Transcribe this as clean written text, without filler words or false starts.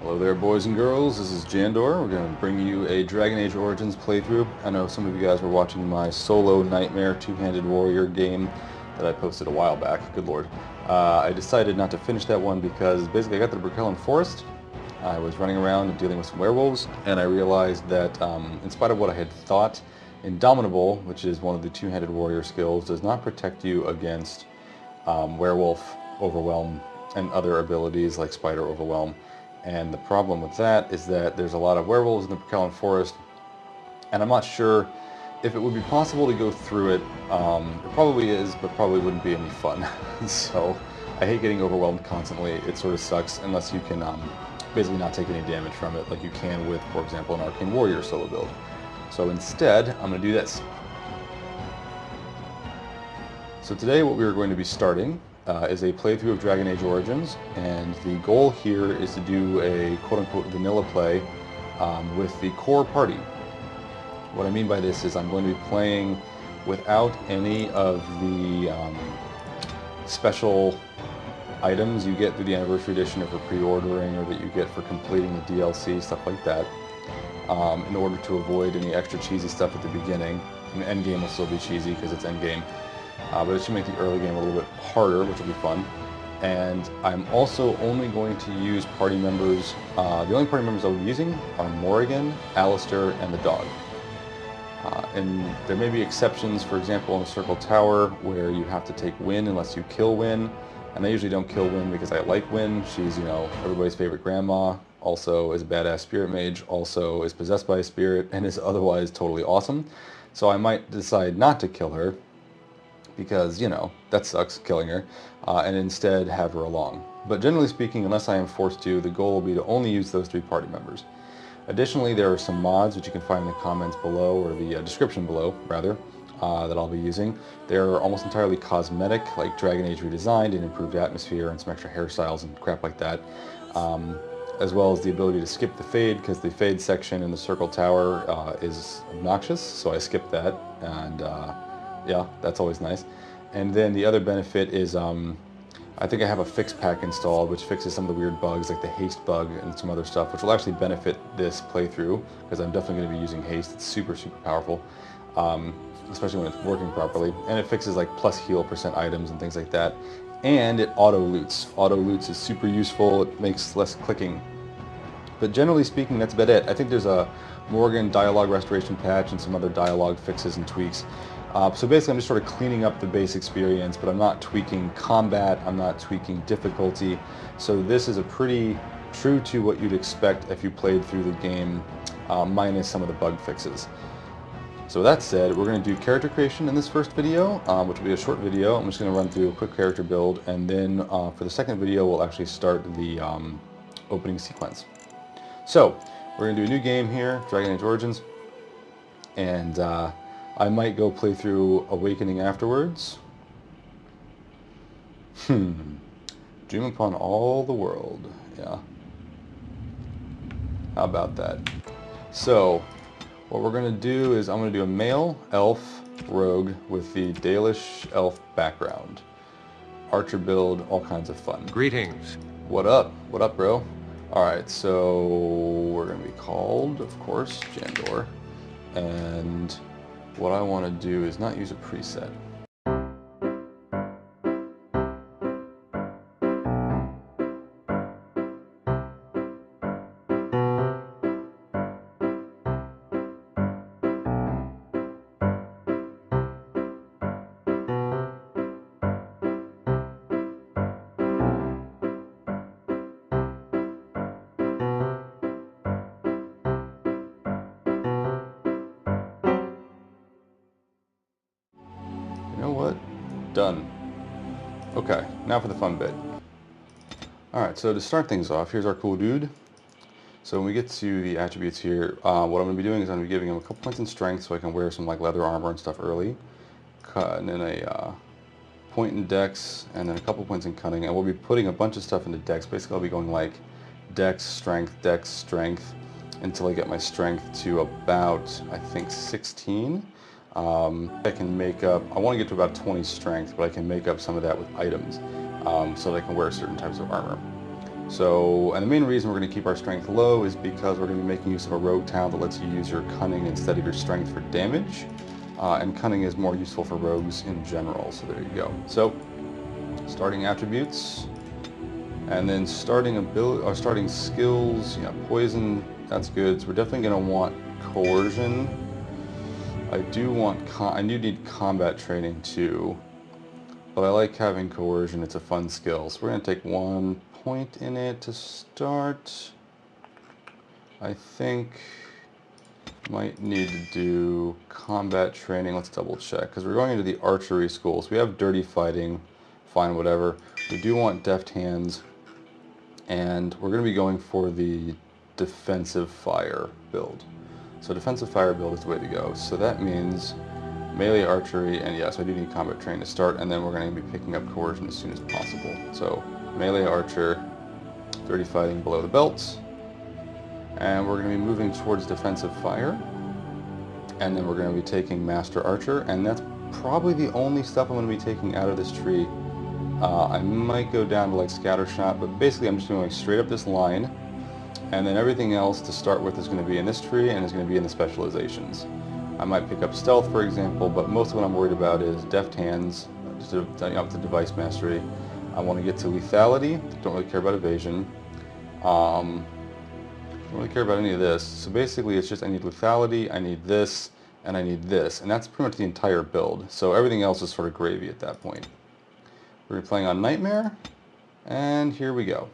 Hello there, boys and girls. This is Jandor. We're going to bring you a Dragon Age Origins playthrough. I know some of you guys were watching my solo Nightmare two-handed warrior game that I posted a while back. Good lord. I decided not to finish that one because basically I got to the Brooklyn Forest. I was running around and dealing with some werewolves, and I realized that in spite of what I had thought, Indomitable, which is one of the two-handed warrior skills, does not protect you against werewolf overwhelm and other abilities like spider overwhelm. And the problem with that is that there's a lot of werewolves in the Brooklyn Forest, and I'm not sure if it would be possible to go through it. It probably is, but probably wouldn't be any fun. So I hate getting overwhelmed constantly. It sort of sucks unless you can basically not take any damage from it like you can with, for example, an Arcane Warrior solo build. So instead, I'm going to do this. So today what we are going to be starting is a playthrough of Dragon Age Origins, and the goal here is to do a quote-unquote vanilla play with the core party. What I mean by this is I'm going to be playing without any of the special items you get through the Anniversary Edition or for pre-ordering, or that you get for completing the DLC, stuff like that, in order to avoid any extra cheesy stuff at the beginning. And the endgame will still be cheesy because it's endgame. But it should make the early game a little bit harder, which will be fun. And I'm also only going to use party members. The only party members I'll be using are Morrigan, Alistar, and the dog. And there may be exceptions, for example, in the Circle Tower, where you have to take Wynne unless you kill Wynne. And I usually don't kill Wynne because I like Wynne. She's, you know, everybody's favorite grandma, also is a badass spirit mage, also is possessed by a spirit, and is otherwise totally awesome. So I might decide not to kill her, because, you know, that sucks, killing her, and instead have her along. But generally speaking, unless I am forced to, the goal will be to only use those 3 party members. Additionally, there are some mods which you can find in the comments below, or the description below, rather, that I'll be using. They're almost entirely cosmetic, like Dragon Age Redesigned and improved atmosphere and some extra hairstyles and crap like that. As well as the ability to skip the fade, because the fade section in the Circle Tower is obnoxious, so I skipped that, and yeah, that's always nice. And then the other benefit is I think I have a Fixpack installed, which fixes some of the weird bugs like the haste bug and some other stuff, which will actually benefit this playthrough, because I'm definitely going to be using haste. It's super, super powerful, especially when it's working properly. And it fixes like plus heal % items and things like that. And it auto-loots. Auto-loots is super useful. It makes less clicking. But generally speaking, that's about it. I think there's a Morrigan dialogue restoration patch and some other dialogue fixes and tweaks. So basically I'm just sort of cleaning up the base experience, but I'm not tweaking combat, I'm not tweaking difficulty. So this is a pretty true to what you'd expect if you played through the game, minus some of the bug fixes. So that said, we're going to do character creation in this first video, which will be a short video. I'm just going to run through a quick character build, and then for the second video we'll actually start the opening sequence. So we're going to do a new game here, Dragon Age Origins, and I might go play through Awakening afterwards. Dream upon all the world. Yeah. How about that? So, what we're going to do is I'm going to do a male elf rogue with the Dalish elf background. Archer build, all kinds of fun. Greetings. What up? What up, bro? Alright, so we're going to be called, of course, Jandor. And what I want to do is not use a preset. You know what? Done. Okay, now for the fun bit. Alright, so to start things off, here's our cool dude. So when we get to the attributes here, what I'm going to be doing is I'm going to be giving him a couple points in strength so I can wear some like leather armor and stuff early. And then a point in dex, and then a couple points in cunning. And we'll be putting a bunch of stuff into dex. Basically I'll be going like dex, strength, until I get my strength to about, I think, 16. I can make up, I want to get to about 20 strength, but I can make up some of that with items, so that I can wear certain types of armor. So, and the main reason we're going to keep our strength low is because we're going to be making use of a rogue talent that lets you use your cunning instead of your strength for damage. And cunning is more useful for rogues in general, so there you go. So, starting attributes, and then starting ability, or starting skills, yeah, poison, that's good. So we're definitely going to want coercion. I do need combat training too, but I like having coercion. It's a fun skill. So we're going to take 1 point in it to start. I think might need to do combat training. Let's double check, because we're going into the archery school. So we have dirty fighting, fine, whatever. We do want deft hands, and we're going to be going for the defensive fire build. So defensive fire build is the way to go. So that means melee archery, and yes, I do need combat training to start, and then we're going to be picking up coercion as soon as possible. So melee archer, dirty fighting below the belt, and we're going to be moving towards defensive fire, and then we're going to be taking master archer, and that's probably the only stuff I'm going to be taking out of this tree. I might go down to like scatter shot, but basically I'm just going straight up this line, and then everything else to start with is going to be in this tree and is going to be in the specializations. I might pick up stealth, for example, but most of what I'm worried about is deft hands, just up to device mastery. I want to get to lethality, don't really care about evasion. Don't really care about any of this. So basically it's just I need lethality, I need this, and I need this. And that's pretty much the entire build. So everything else is sort of gravy at that point. We're playing on Nightmare, and here we go.